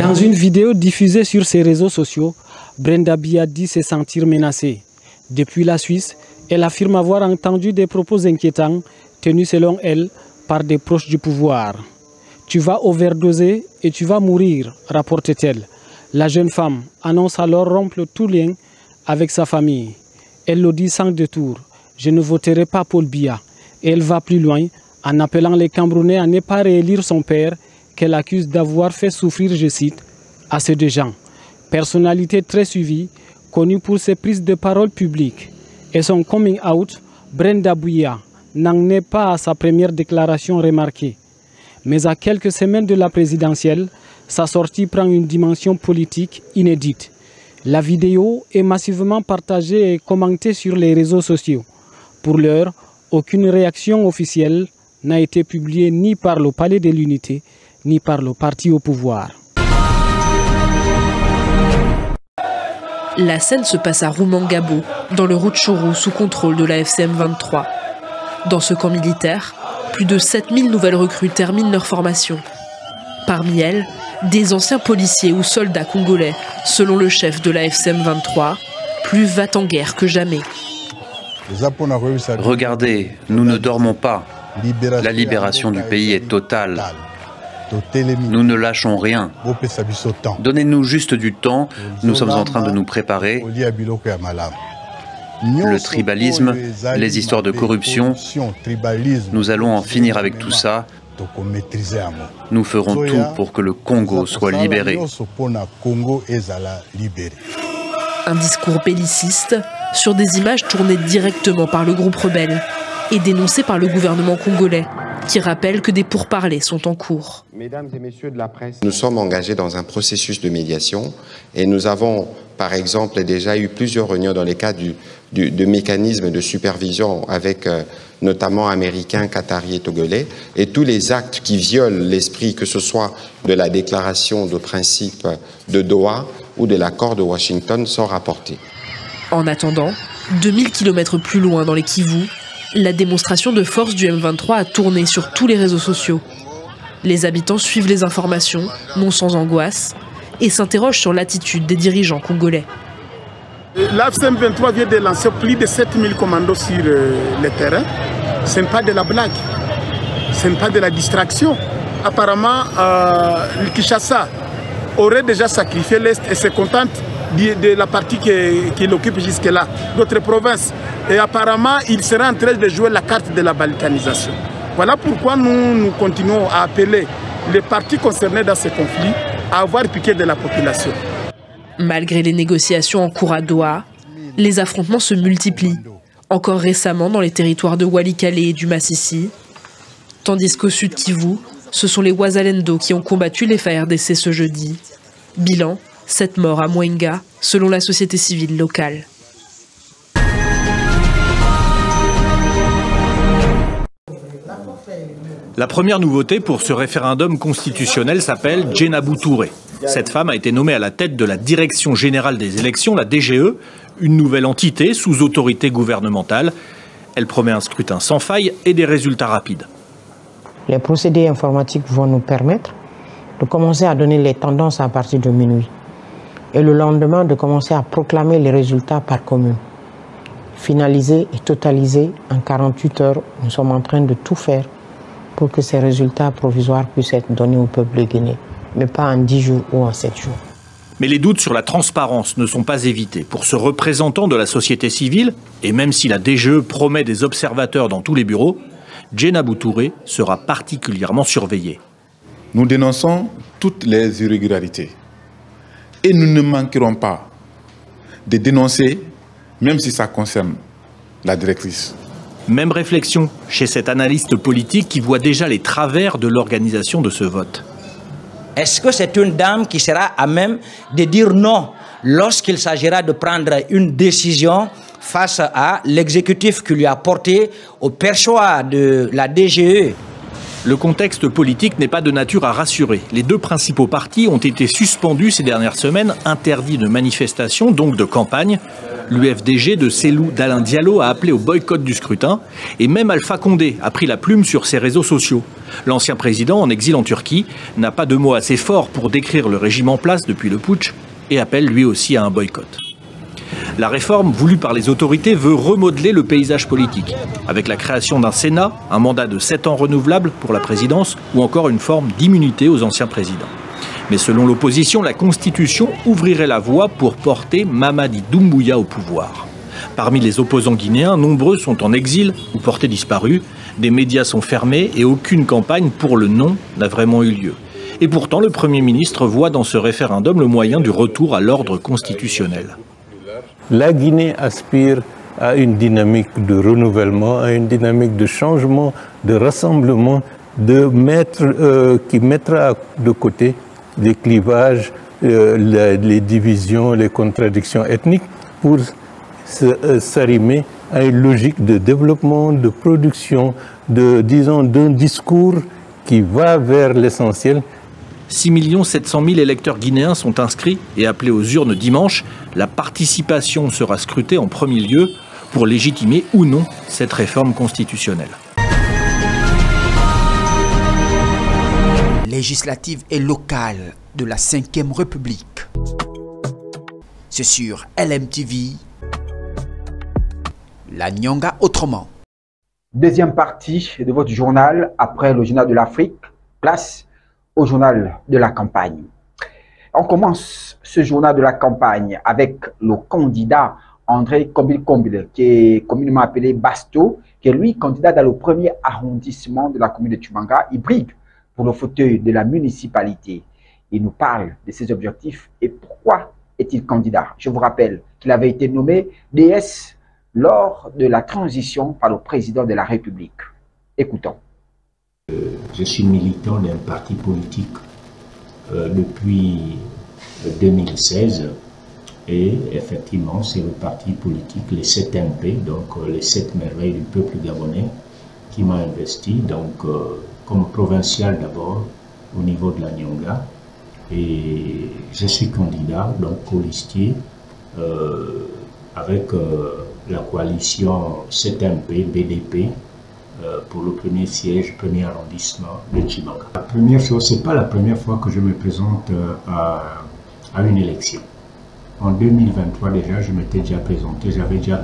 Dans une vidéo diffusée sur ses réseaux sociaux, Brenda Biya dit se sentir menacée. Depuis la Suisse, elle affirme avoir entendu des propos inquiétants tenus selon elle par des proches du pouvoir. « Tu vas overdoser et tu vas mourir », rapporte-t-elle. La jeune femme annonce alors rompre tout lien avec sa famille. Elle le dit sans détour, « Je ne voterai pas Paul Biya ». Et elle va plus loin en appelant les Camerounais à ne pas réélire son père qu'elle accuse d'avoir fait souffrir, je cite, « assez de gens ». Personnalité très suivie, connue pour ses prises de parole publiques et son coming out, Brenda Biya n'en est pas à sa première déclaration remarquée. Mais à quelques semaines de la présidentielle, sa sortie prend une dimension politique inédite. La vidéo est massivement partagée et commentée sur les réseaux sociaux. Pour l'heure, aucune réaction officielle n'a été publiée ni par le Palais de l'Unité, ni par le parti au pouvoir. La scène se passe à Rumangabo, dans le Rutshuru, sous contrôle de la FCM 23. Dans ce camp militaire, plus de 7000 nouvelles recrues terminent leur formation. Parmi elles, des anciens policiers ou soldats congolais, selon le chef de la FCM 23, plus va-t-en-guerre que jamais. Regardez, nous ne dormons pas. La libération du pays est totale. Nous ne lâchons rien. Donnez-nous juste du temps, nous sommes en train de nous préparer. Le tribalisme, les histoires de corruption, nous allons en finir avec tout ça. Nous ferons tout pour que le Congo soit libéré. Un discours belliciste sur des images tournées directement par le groupe rebelle et dénoncées par le gouvernement congolais, qui rappelle que des pourparlers sont en cours. Mesdames et messieurs de la presse, nous sommes engagés dans un processus de médiation et nous avons, par exemple, déjà eu plusieurs réunions dans le cadre de mécanismes de supervision avec notamment américains, qataris et togolais, et tous les actes qui violent l'esprit, que ce soit de la déclaration de principe de Doha ou de l'accord de Washington, sont rapportés. En attendant, 2000 km plus loin dans les Kivu, la démonstration de force du M23 a tourné sur tous les réseaux sociaux. Les habitants suivent les informations, non sans angoisse, et s'interrogent sur l'attitude des dirigeants congolais. La FCM 23 vient de lancer plus de 7000 commandos sur le terrain. Ce n'est pas de la blague, ce n'est pas de la distraction. Apparemment, le Kinshasa aurait déjà sacrifié l'Est et se contente de la partie qu'il occupe jusque-là, d'autres provinces. Et apparemment, il sera en train de jouer la carte de la balkanisation. Voilà pourquoi nous continuons à appeler les partis concernés dans ce conflit à avoir pitié de la population. Malgré les négociations en cours à Doha, les affrontements se multiplient, encore récemment dans les territoires de Walikale et du Massissi, tandis qu'au sud Kivu, ce sont les Wazalendo qui ont combattu les FARDC ce jeudi. Bilan, 7 morts à Mwenga, selon la société civile locale. La première nouveauté pour ce référendum constitutionnel s'appelle Djenabou Touré. Cette femme a été nommée à la tête de la Direction générale des élections, la DGE, une nouvelle entité sous autorité gouvernementale. Elle promet un scrutin sans faille et des résultats rapides. Les procédés informatiques vont nous permettre de commencer à donner les tendances à partir de minuit. Et le lendemain, de commencer à proclamer les résultats par commune. Finalisés et totalisés en 48 heures, nous sommes en train de tout faire pour que ces résultats provisoires puissent être donnés au peuple guinéen, mais pas en 10 jours ou en 7 jours. Mais les doutes sur la transparence ne sont pas évités. Pour ce représentant de la société civile, et même si la DGE promet des observateurs dans tous les bureaux, Djenabou Touré sera particulièrement surveillé. Nous dénonçons toutes les irrégularités. Et nous ne manquerons pas de dénoncer, même si ça concerne la directrice. Même réflexion chez cet analyste politique qui voit déjà les travers de l'organisation de ce vote. Est-ce que c'est une dame qui sera à même de dire non lorsqu'il s'agira de prendre une décision face à l'exécutif qui lui a porté au perchoir de la DGE? Le contexte politique n'est pas de nature à rassurer. Les deux principaux partis ont été suspendus ces dernières semaines, interdits de manifestation, donc de campagne. L'UFDG de Cellou Dalein Diallo a appelé au boycott du scrutin et même Alpha Condé a pris la plume sur ses réseaux sociaux. L'ancien président, en exil en Turquie, n'a pas de mots assez forts pour décrire le régime en place depuis le putsch et appelle lui aussi à un boycott. La réforme voulue par les autorités veut remodeler le paysage politique, avec la création d'un Sénat, un mandat de 7 ans renouvelable pour la présidence ou encore une forme d'immunité aux anciens présidents. Mais selon l'opposition, la Constitution ouvrirait la voie pour porter Mamadi Doumbouya au pouvoir. Parmi les opposants guinéens, nombreux sont en exil ou portés disparus. Des médias sont fermés et aucune campagne pour le non n'a vraiment eu lieu. Et pourtant, le Premier ministre voit dans ce référendum le moyen du retour à l'ordre constitutionnel. La Guinée aspire à une dynamique de renouvellement, à une dynamique de changement, de rassemblement, qui mettra de côté les clivages, les divisions, les contradictions ethniques pour s'arrimer à une logique de développement, de production, d'un discours qui va vers l'essentiel. 6 700 000 électeurs guinéens sont inscrits et appelés aux urnes dimanche. La participation sera scrutée en premier lieu pour légitimer ou non cette réforme constitutionnelle. Législative et locale de la 5e République. C'est sur LMTV, la Nyanga autrement. Deuxième partie de votre journal, après le journal de l'Afrique, place au journal de la campagne. On commence ce journal de la campagne avec le candidat André Kombil, qui est communément appelé Basto, qui est lui candidat dans le premier arrondissement de la commune de Tchoumbanga. Il brigue pour le fauteuil de la municipalité. Il nous parle de ses objectifs et pourquoi est-il candidat. Je vous rappelle qu'il avait été nommé DS lors de la transition par le président de la République. Écoutons. Je suis militant d'un parti politique depuis 2016 et effectivement c'est le parti politique, les 7 MP, donc les 7 merveilles du peuple gabonais qui m'a investi donc comme provincial d'abord au niveau de la Nyanga et je suis candidat donc colistier avec la coalition 7 MP BDP pour le premier siège, premier arrondissement de Tchibanga. La première chose, c'est pas la première fois que je me présente à une élection. En 2023 déjà, je m'étais déjà présenté, j'avais déjà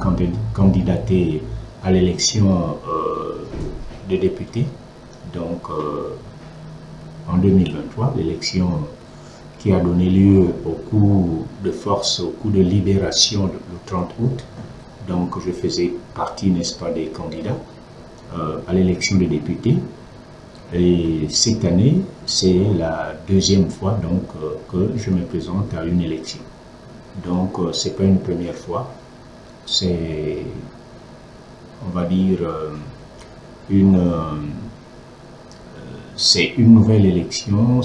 candidaté à l'élection de député. Donc en 2023, l'élection qui a donné lieu au coup de force, au coup de libération le 30 août. Donc je faisais partie, n'est-ce pas, des candidats à l'élection des députés et cette année c'est la deuxième fois donc que je me présente à une élection, donc c'est pas une première fois, c'est on va dire c'est une nouvelle élection,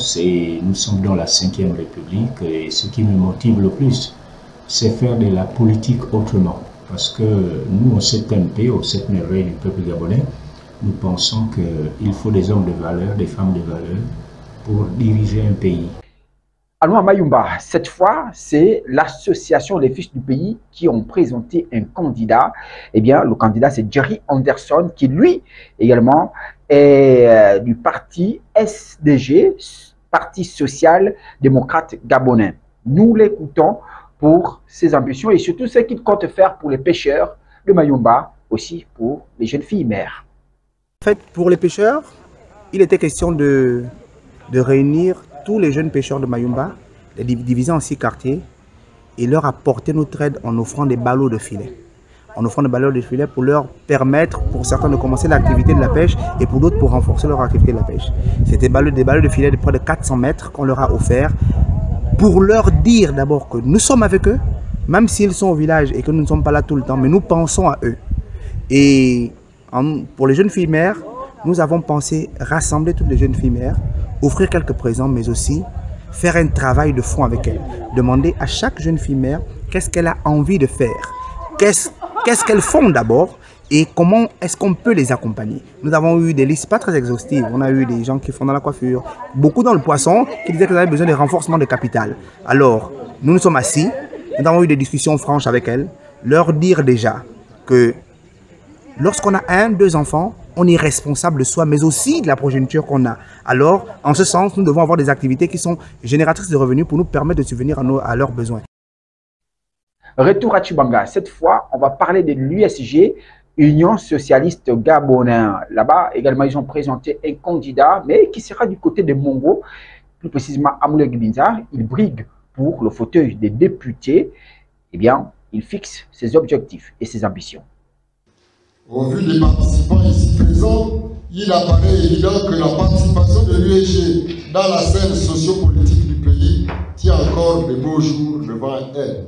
nous sommes dans la 5e République et ce qui me motive le plus c'est faire de la politique autrement. Parce que nous, au 7 MP, au 7 merveilles du peuple gabonais, nous pensons qu'il faut des hommes de valeur, des femmes de valeur pour diriger un pays. Allons à Mayumba. Cette fois, c'est l'association Les Fils du Pays qui ont présenté un candidat. Eh bien, le candidat, c'est Jerry Anderson, qui lui, également, est du parti SDG, Parti social-démocrate gabonais. Nous l'écoutons pour ses ambitions et surtout ce qu'il compte faire pour les pêcheurs de Mayumba, aussi pour les jeunes filles mères. En fait, pour les pêcheurs, il était question de réunir tous les jeunes pêcheurs de Mayumba, les diviser en 6 quartiers et leur apporter notre aide en offrant des ballots de filet. En offrant des ballots de filet pour leur permettre, pour certains, de commencer l'activité de la pêche et pour d'autres, pour renforcer leur activité de la pêche. C'était des ballots de filet de près de 400 mètres qu'on leur a offert pour leur dire d'abord que nous sommes avec eux, même s'ils sont au village et que nous ne sommes pas là tout le temps, mais nous pensons à eux. Et pour les jeunes filles mères, nous avons pensé rassembler toutes les jeunes filles mères, offrir quelques présents, mais aussi faire un travail de fond avec elles. Demander à chaque jeune fille mère qu'est-ce qu'elle a envie de faire, qu'est-ce qu'elles font d'abord, et comment est-ce qu'on peut les accompagner. Nous avons eu des listes pas très exhaustives. On a eu des gens qui font dans la coiffure, beaucoup dans le poisson, qui disaient qu'ils avaient besoin de renforcement de capital. Alors, nous nous sommes assis, nous avons eu des discussions franches avec elles, leur dire déjà que lorsqu'on a 1, 2 enfants, on est responsable de soi, mais aussi de la progéniture qu'on a. Alors, en ce sens, nous devons avoir des activités qui sont génératrices de revenus pour nous permettre de subvenir à leurs besoins. Retour à Tchibanga. Cette fois, on va parler de l'USG, Union Socialiste Gabonaise. Là-bas, également, ils ont présenté un candidat, mais qui sera du côté de Mongo, plus précisément Amoulé Gbinza. Il brigue pour le fauteuil des députés. Eh bien, il fixe ses objectifs et ses ambitions. Au vu des participants ici présents, il apparaît évident que la participation de l'USG dans la scène sociopolitique du pays tient encore de beaux jours devant elle.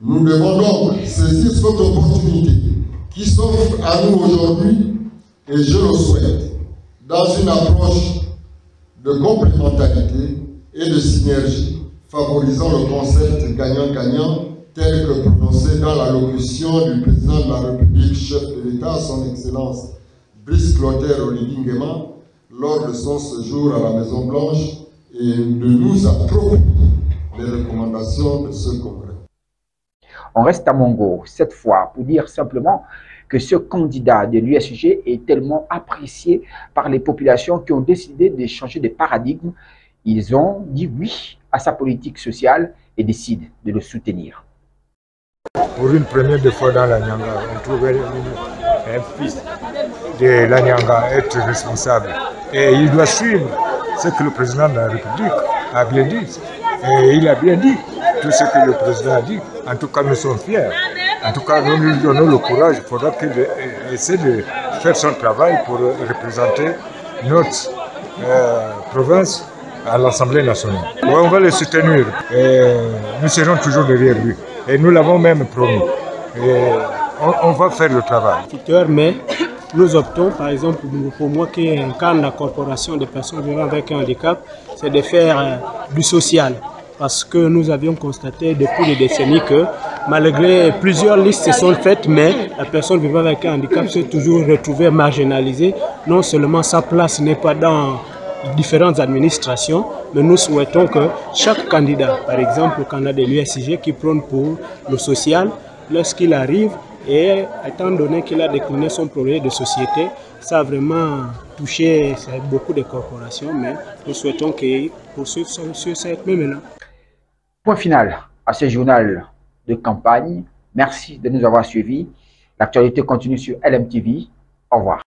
Nous devons donc saisir cette opportunité qui s'offre à nous aujourd'hui, et je le souhaite, dans une approche de complémentarité et de synergie, favorisant le concept gagnant-gagnant tel que prononcé dans l'allocution du président de la République, chef de l'État, son Excellence Brice Clotaire Oligui Nguema, lors de son séjour à la Maison-Blanche, et de nous approprier les recommandations de ce congrès. On reste à Mongo, cette fois, pour dire simplement que ce candidat de l'USG est tellement apprécié par les populations qui ont décidé de changer de paradigme. Ils ont dit oui à sa politique sociale et décident de le soutenir. Pour une première fois dans la Nyanga, on trouvait un fils de la Nyanga être responsable. Et il doit suivre ce que le président de la République a bien dit. Et il a bien dit tout ce que le président a dit. En tout cas, nous sommes fiers. En tout cas, nous lui donnons le courage. Il faudra qu'il essaie de faire son travail pour représenter notre province à l'Assemblée nationale. On va le soutenir. Et nous serons toujours derrière lui. Et nous l'avons même promis. Et on va faire le travail. Mais nous optons, par exemple, pour moi qui incarne la corporation des personnes vivant avec un handicap, c'est de faire du social. Parce que nous avions constaté depuis des décennies que malgré plusieurs listes se sont faites, mais la personne vivant avec un handicap s'est toujours retrouvée marginalisée. Non seulement sa place n'est pas dans différentes administrations, mais nous souhaitons que chaque candidat, par exemple le candidat de l'USG qui prône pour le social, lorsqu'il arrive, et étant donné qu'il a décliné son projet de société, ça a vraiment touché beaucoup de corporations, mais nous souhaitons qu'il poursuive sur cette même-là. Point final à ce journal de campagne. Merci de nous avoir suivis. L'actualité continue sur LMTV. Au revoir.